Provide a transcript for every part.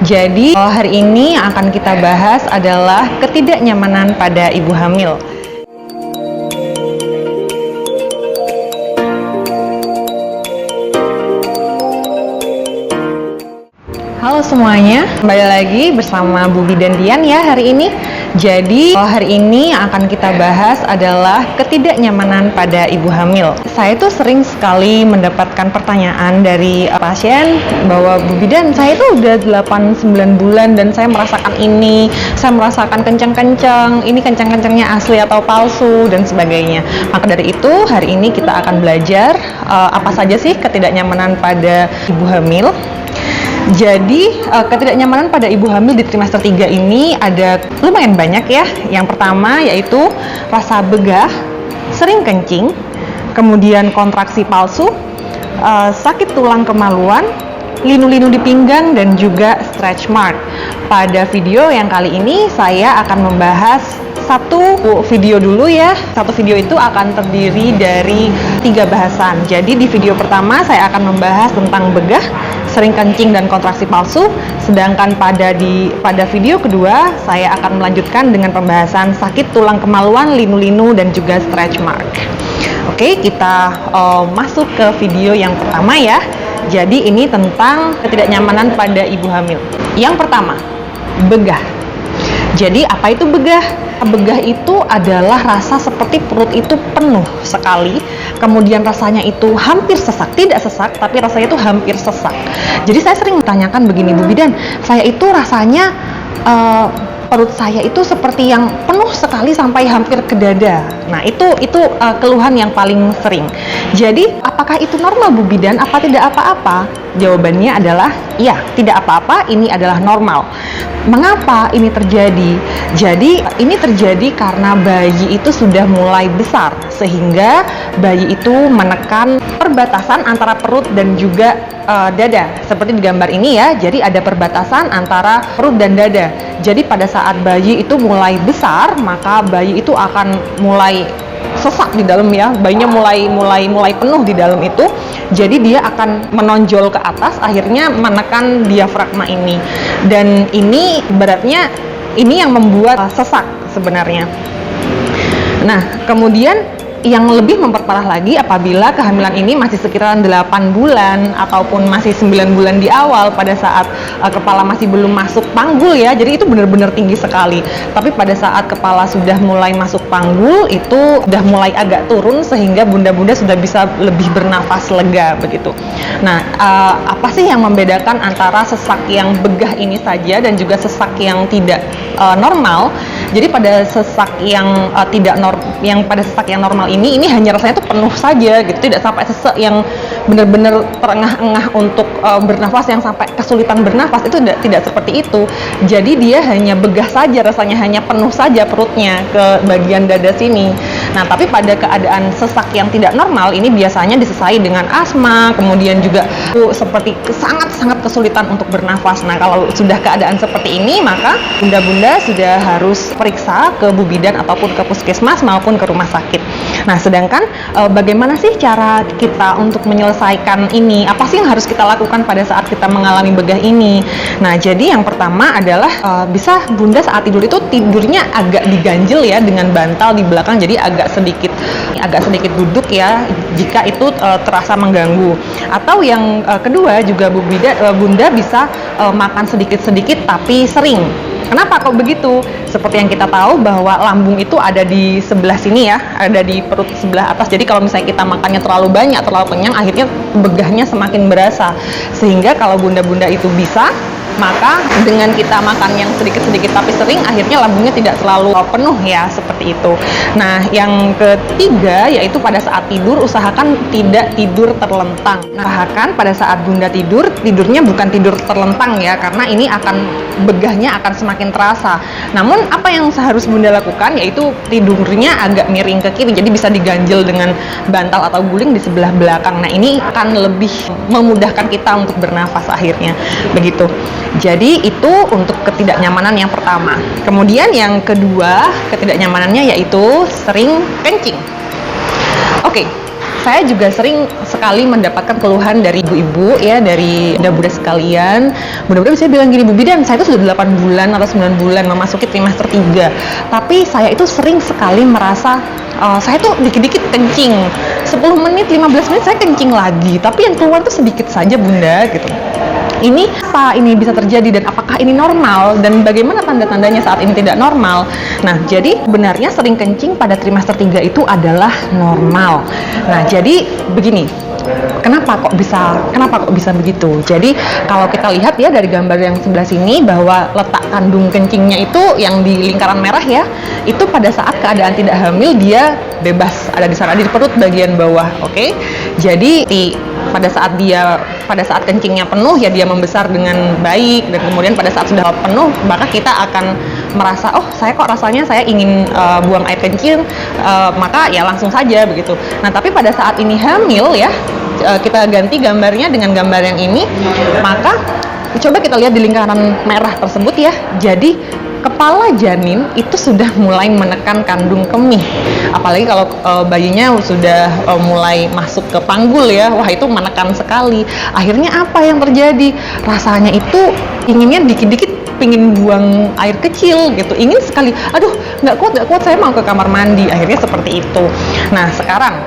Jadi hari ini yang akan kita bahas adalah ketidaknyamanan pada ibu hamil. Halo semuanya, kembali lagi bersama Bubi dan Dian ya hari ini. Jadi hari ini yang akan kita bahas adalah ketidaknyamanan pada ibu hamil. Saya tuh sering sekali mendapatkan pertanyaan dari pasien bahwa Bubi dan saya tuh udah 8-9 bulan dan saya merasakan ini, saya merasakan kencang-kencang, ini kencang-kencangnya asli atau palsu dan sebagainya. Maka dari itu hari ini kita akan belajar apa saja sih ketidaknyamanan pada ibu hamil. Jadi ketidaknyamanan pada ibu hamil di trimester 3 ini ada lumayan banyak ya. Yang pertama yaitu rasa begah, sering kencing, kemudian kontraksi palsu, sakit tulang kemaluan, linu-linu di pinggang, dan juga stretch mark. Pada video yang kali ini saya akan membahas satu video dulu ya. Satu video itu akan terdiri dari 3 bahasan. Jadi di video pertama saya akan membahas tentang begah, sering kencing dan kontraksi palsu, sedangkan pada video kedua saya akan melanjutkan dengan pembahasan sakit tulang kemaluan, linu-linu, dan juga stretch mark. Oke, kita masuk ke video yang pertama ya. Jadi ini tentang ketidaknyamanan pada ibu hamil. Yang pertama, begah. Jadi apa itu begah? Begah itu adalah rasa seperti perut itu penuh sekali, kemudian rasanya itu hampir sesak, tidak sesak, tapi rasanya itu hampir sesak. Jadi saya sering bertanyakan begini, Bu Bidan, saya itu rasanya perut saya itu seperti yang penuh sekali sampai hampir ke dada. Nah itu keluhan yang paling sering. Jadi apakah itu normal Bu Bidan? Apa tidak apa-apa? Jawabannya adalah iya, tidak apa-apa, ini adalah normal. Mengapa ini terjadi? Jadi ini terjadi karena bayi itu sudah mulai besar, sehingga bayi itu menekan perbatasan antara perut dan juga dada. Seperti di gambar ini ya, jadi ada perbatasan antara perut dan dada. Jadi pada saat bayi itu mulai besar, maka bayi itu akan mulai sesak di dalam ya, bayinya mulai penuh di dalam itu. Jadi dia akan menonjol ke atas, akhirnya menekan diafragma ini, dan ini beratnya ini yang membuat sesak sebenarnya. Nah kemudian yang lebih memperparah lagi apabila kehamilan ini masih sekitaran 8 bulan ataupun masih 9 bulan di awal, pada saat kepala masih belum masuk panggul ya, jadi itu benar-benar tinggi sekali. Tapi pada saat kepala sudah mulai masuk panggul, itu sudah mulai agak turun sehingga bunda-bunda sudah bisa lebih bernafas lega begitu. Nah apa sih yang membedakan antara sesak yang begah ini saja dan juga sesak yang tidak normal? Jadi pada sesak yang pada sesak yang normal ini hanya rasanya tuh penuh saja gitu, tidak sampai sesak yang benar-benar terengah-engah untuk bernafas, yang sampai kesulitan bernafas, itu tidak seperti itu. Jadi dia hanya begah saja, rasanya hanya penuh saja perutnya ke bagian dada sini. Nah tapi pada keadaan sesak yang tidak normal ini biasanya disertai dengan asma, kemudian juga seperti sangat kesulitan untuk bernafas. Nah kalau sudah keadaan seperti ini, maka bunda-bunda sudah harus periksa ke Bu Bidan ataupun ke puskesmas maupun ke rumah sakit. Nah sedangkan bagaimana sih cara kita untuk menyelesaikan ini? Apa sih yang harus kita lakukan pada saat kita mengalami begah ini? Nah jadi yang pertama adalah bisa bunda saat tidur itu tidurnya agak diganjel ya dengan bantal di belakang, jadi agak sedikit duduk ya jika itu terasa mengganggu. Atau yang kedua juga bunda bisa makan sedikit-sedikit tapi sering. Kenapa kok begitu? Seperti yang kita tahu bahwa lambung itu ada di sebelah sini ya, ada di perut sebelah atas. Jadi kalau misalnya kita makannya terlalu banyak, terlalu kenyang, akhirnya begahnya semakin berasa. Sehingga kalau bunda-bunda itu bisa, maka dengan kita makan yang sedikit-sedikit tapi sering, akhirnya lambungnya tidak terlalu penuh ya, seperti itu. Nah yang ketiga yaitu pada saat tidur usahakan tidak tidur terlentang. Nah, usahakan pada saat bunda tidurnya bukan tidur terlentang ya, karena ini begahnya akan semakin terasa. Namun apa yang harus bunda lakukan yaitu tidurnya agak miring ke kiri, jadi bisa diganjel dengan bantal atau guling di sebelah belakang. Nah ini akan lebih memudahkan kita untuk bernafas akhirnya begitu. Jadi itu untuk ketidaknyamanan yang pertama. Kemudian yang kedua ketidaknyamanannya yaitu sering kencing. Oke, Saya juga sering sekali mendapatkan keluhan dari ibu-ibu ya, dari bunda-bunda sekalian. Bunda-bunda bisa bilang gini, Bu Bidan, saya itu sudah 8 bulan atau 9 bulan memasuki trimester 3. Tapi saya itu sering sekali merasa saya tuh dikit-dikit kencing. 10 menit, 15 menit saya kencing lagi. Tapi yang keluar tuh sedikit saja, Bunda, gitu. Ini apa ini bisa terjadi dan apakah ini normal dan bagaimana tanda-tandanya saat ini tidak normal? Nah, jadi sebenarnya sering kencing pada trimester 3 itu adalah normal. Nah, jadi begini. Kenapa kok bisa begitu? Jadi kalau kita lihat ya dari gambar yang sebelah sini bahwa letak kandung kencingnya itu yang di lingkaran merah ya, itu pada saat keadaan tidak hamil dia bebas ada di sana di perut bagian bawah, oke? Jadi pada saat kencingnya penuh ya dia membesar dengan baik, dan kemudian pada saat sudah penuh maka kita akan merasa saya kok rasanya saya ingin buang air kencing, maka ya langsung saja begitu. Nah, tapi pada saat ini hamil ya, kita ganti gambarnya dengan gambar yang ini, maka coba kita lihat di lingkaran merah tersebut ya. Jadi kepala janin itu sudah mulai menekan kandung kemih, apalagi kalau bayinya sudah mulai masuk ke panggul ya, wah itu menekan sekali. Akhirnya apa yang terjadi? Rasanya itu inginnya dikit-dikit pingin buang air kecil gitu, ingin sekali, aduh nggak kuat saya mau ke kamar mandi, akhirnya seperti itu. Nah, sekarang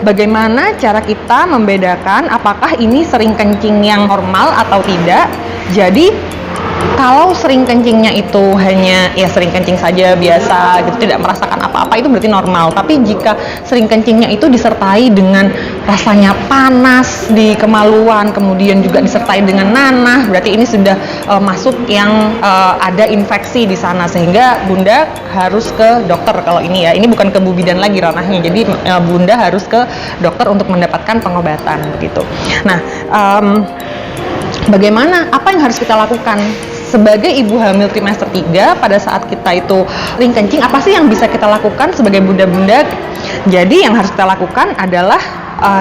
bagaimana cara kita membedakan apakah ini sering kencing yang normal atau tidak? Jadi kalau sering kencingnya itu hanya ya sering kencing saja biasa gitu, tidak merasakan apa-apa, itu berarti normal. Tapi jika sering kencingnya itu disertai dengan rasanya panas di kemaluan, kemudian juga disertai dengan nanah, berarti ini sudah masuk yang ada infeksi di sana, sehingga Bunda harus ke dokter. Kalau ini ya, ini bukan ke Bu Bidan lagi ranahnya, jadi Bunda harus ke dokter untuk mendapatkan pengobatan begitu. Nah, bagaimana, apa yang harus kita lakukan sebagai ibu hamil trimester 3 pada saat kita itu sering kencing? Apa sih yang bisa kita lakukan sebagai bunda-bunda? Jadi yang harus kita lakukan adalah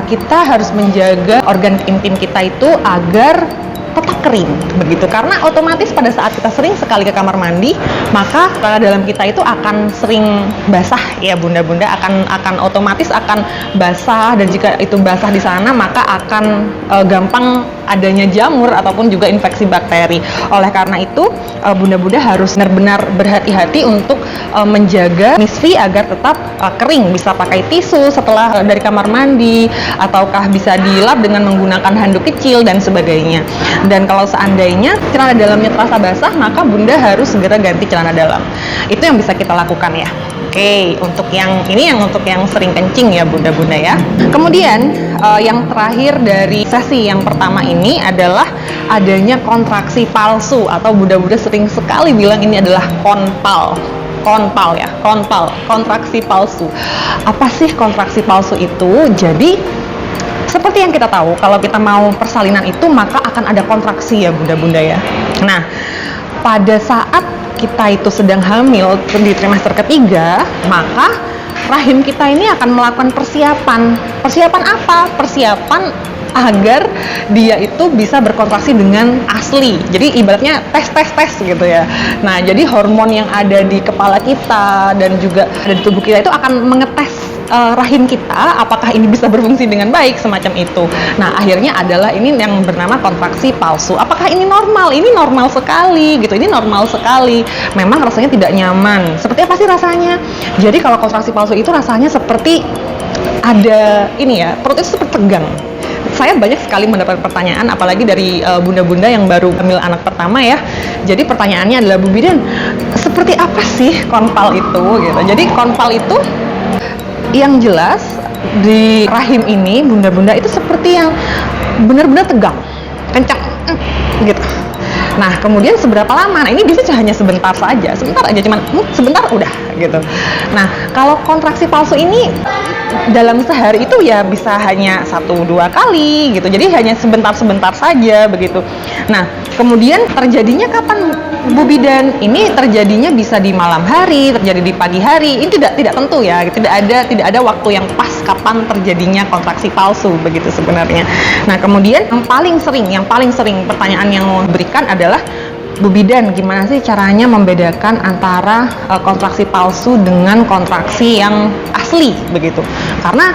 kita harus menjaga organ intim kita itu agar tetap kering begitu, karena otomatis pada saat kita sering sekali ke kamar mandi maka dalam kita itu akan sering basah ya bunda-bunda, akan otomatis akan basah, dan jika itu basah di sana maka akan gampang adanya jamur ataupun juga infeksi bakteri. Oleh karena itu bunda-bunda harus benar-benar berhati-hati untuk menjaga misfi agar tetap kering, bisa pakai tisu setelah dari kamar mandi ataukah bisa dilap dengan menggunakan handuk kecil dan sebagainya. Dan kalau seandainya celana dalamnya terasa basah, maka bunda harus segera ganti celana dalam. Itu yang bisa kita lakukan ya. Oke, untuk yang ini untuk yang sering kencing ya bunda-bunda ya. Kemudian yang terakhir dari sesi yang pertama ini adalah adanya kontraksi palsu, atau bunda-bunda sering sekali bilang ini adalah konpal, kontraksi palsu. Apa sih kontraksi palsu itu? Jadi seperti yang kita tahu, kalau kita mau persalinan itu maka akan ada kontraksi ya bunda-bunda ya. Nah, pada saat kita itu sedang hamil di trimester ketiga, maka rahim kita ini akan melakukan persiapan. Persiapan apa? Persiapan agar dia itu bisa berkontraksi dengan asli. Jadi ibaratnya tes gitu ya. Nah, jadi hormon yang ada di kepala kita dan juga ada di tubuh kita itu akan mengetes rahim kita apakah ini bisa berfungsi dengan baik, semacam itu. Nah, akhirnya adalah ini yang bernama kontraksi palsu. Apakah ini normal? Ini normal sekali gitu. Ini normal sekali. Memang rasanya tidak nyaman. Seperti apa sih rasanya? Jadi kalau kontraksi palsu itu rasanya seperti ada ini ya, perut itu seperti tegang. Saya banyak sekali mendapat pertanyaan, apalagi dari bunda-bunda yang baru hamil anak pertama ya. Jadi pertanyaannya adalah, Bu Bidan, seperti apa sih konpal itu gitu. Jadi konpal itu yang jelas di rahim ini bunda-bunda itu seperti yang benar-benar tegang, kencang gitu. Nah, kemudian seberapa lama? Nah, ini bisa hanya sebentar saja, sebentar aja, cuman sebentar udah gitu. Nah, kalau kontraksi palsu ini dalam sehari itu ya bisa hanya 1-2 kali gitu, jadi hanya sebentar-sebentar saja begitu. Nah, kemudian terjadinya kapan, Bu Bidan? Ini terjadinya bisa di malam hari, terjadi di pagi hari. Ini tidak tentu ya, tidak ada waktu yang pas kapan terjadinya kontraksi palsu begitu sebenarnya. Nah, kemudian yang paling sering pertanyaan yang mau diberikan adalah, Bu Bidan, gimana sih caranya membedakan antara kontraksi palsu dengan kontraksi yang asli begitu? Karena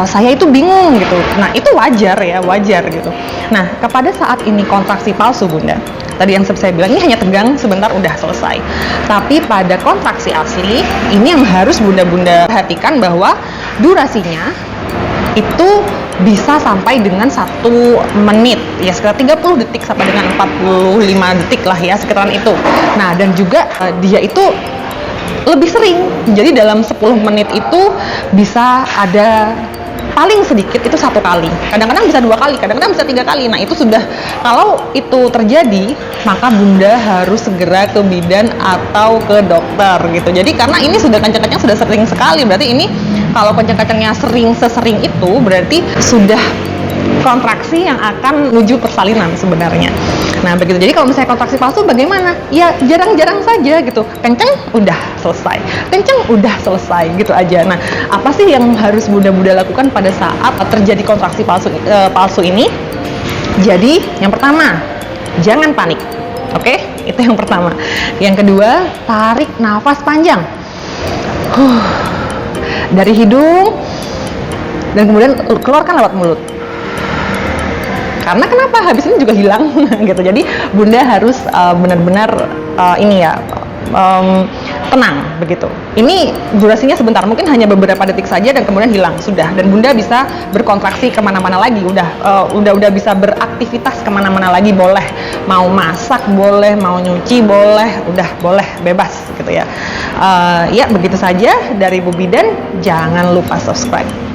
saya itu bingung gitu. Nah, itu wajar ya, wajar gitu. Nah, kepada saat ini kontraksi palsu Bunda, tadi yang saya bilang ini hanya tegang sebentar udah selesai. Tapi pada kontraksi asli, ini yang harus Bunda-Bunda perhatikan bahwa durasinya itu bisa sampai dengan 1 menit, ya sekitar 30 detik sampai dengan 45 detik lah ya, sekitaran itu. Nah, dan juga dia itu lebih sering, jadi dalam 10 menit itu bisa ada paling sedikit itu 1 kali, kadang-kadang bisa 2 kali, kadang-kadang bisa 3 kali. Nah, itu sudah, kalau itu terjadi maka Bunda harus segera ke bidan atau ke dokter gitu. Jadi karena ini sudah kencang-kencang, sudah sering sekali, berarti ini kalau kencang-kencangnya sesering itu berarti sudah kontraksi yang akan menuju persalinan sebenarnya. Nah, begitu. Jadi kalau misalnya kontraksi palsu bagaimana? Ya jarang-jarang saja gitu. Kenceng udah selesai. Kenceng udah selesai gitu aja. Nah, apa sih yang harus Bunda-Bunda lakukan pada saat terjadi kontraksi palsu ini? Jadi, yang pertama, jangan panik. Oke? Itu yang pertama. Yang kedua, tarik nafas panjang. Dari hidung dan kemudian keluarkan lewat mulut. Karena kenapa? Habis ini juga hilang gitu. Jadi Bunda harus benar-benar tenang begitu. Ini durasinya sebentar, mungkin hanya beberapa detik saja dan kemudian hilang sudah. Dan Bunda bisa berkontraksi kemana-mana lagi. Udah bisa beraktivitas kemana-mana lagi, boleh. Mau masak boleh, mau nyuci boleh, udah boleh bebas gitu ya. Ya begitu saja dari Bu Bidan. Jangan lupa subscribe.